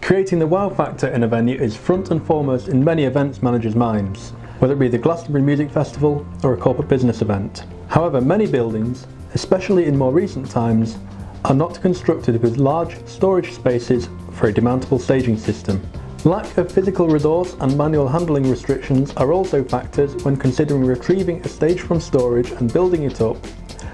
Creating the wow factor in a venue is front and foremost in many events managers' minds, whether it be the Glastonbury Music Festival or a corporate business event. However, many buildings, especially in more recent times, are not constructed with large storage spaces for a demountable staging system. Lack of physical resource and manual handling restrictions are also factors when considering retrieving a stage from storage and building it up,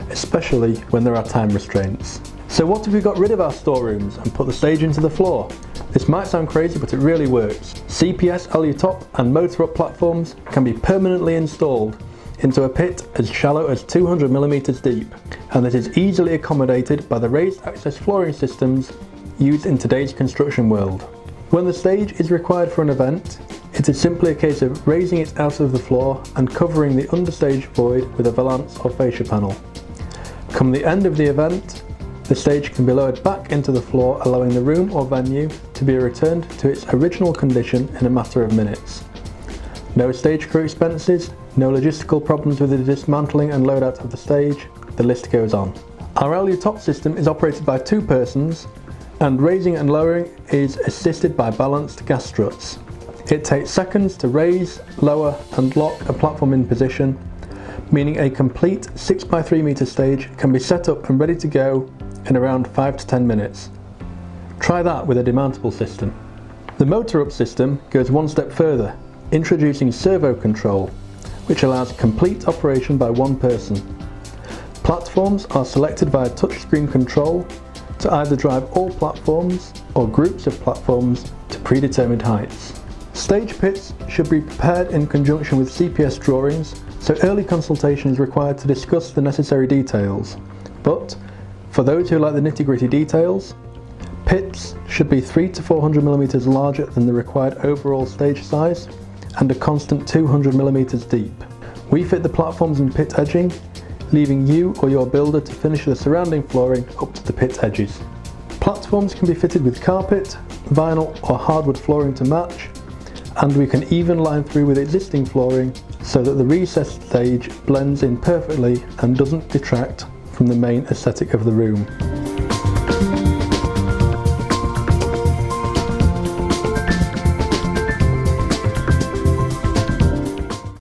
especially when there are time restraints. So what if we got rid of our storerooms and put the stage into the floor? This might sound crazy, but it really works. CPS Alu top and Motor Up platforms can be permanently installed into a pit as shallow as 200mm deep, and it is easily accommodated by the raised access flooring systems used in today's construction world. When the stage is required for an event, it is simply a case of raising it out of the floor and covering the understage void with a valance or fascia panel. Come the end of the event, the stage can be lowered back into the floor, allowing the room or venue to be returned to its original condition in a matter of minutes. No stage crew expenses, no logistical problems with the dismantling and load out of the stage, the list goes on. Our Alu top system is operated by 2 persons, and raising and lowering is assisted by balanced gas struts. It takes seconds to raise, lower and lock a platform in position, meaning a complete 6x3 metre stage can be set up and ready to go in around 5 to 10 minutes. Try that with a demountable system. The Motor Up system goes one step further, introducing servo control, which allows complete operation by one person. Platforms are selected via touchscreen control to either drive all platforms or groups of platforms to predetermined heights. Stage pits should be prepared in conjunction with CPS drawings, so early consultation is required to discuss the necessary details. But for those who like the nitty-gritty details, pits should be 300 to 400mm larger than the required overall stage size and a constant 200mm deep. We fit the platforms and pit edging, leaving you or your builder to finish the surrounding flooring up to the pit edges. Platforms can be fitted with carpet, vinyl or hardwood flooring to match, and we can even line through with existing flooring so that the recessed stage blends in perfectly and doesn't detract from the main aesthetic of the room.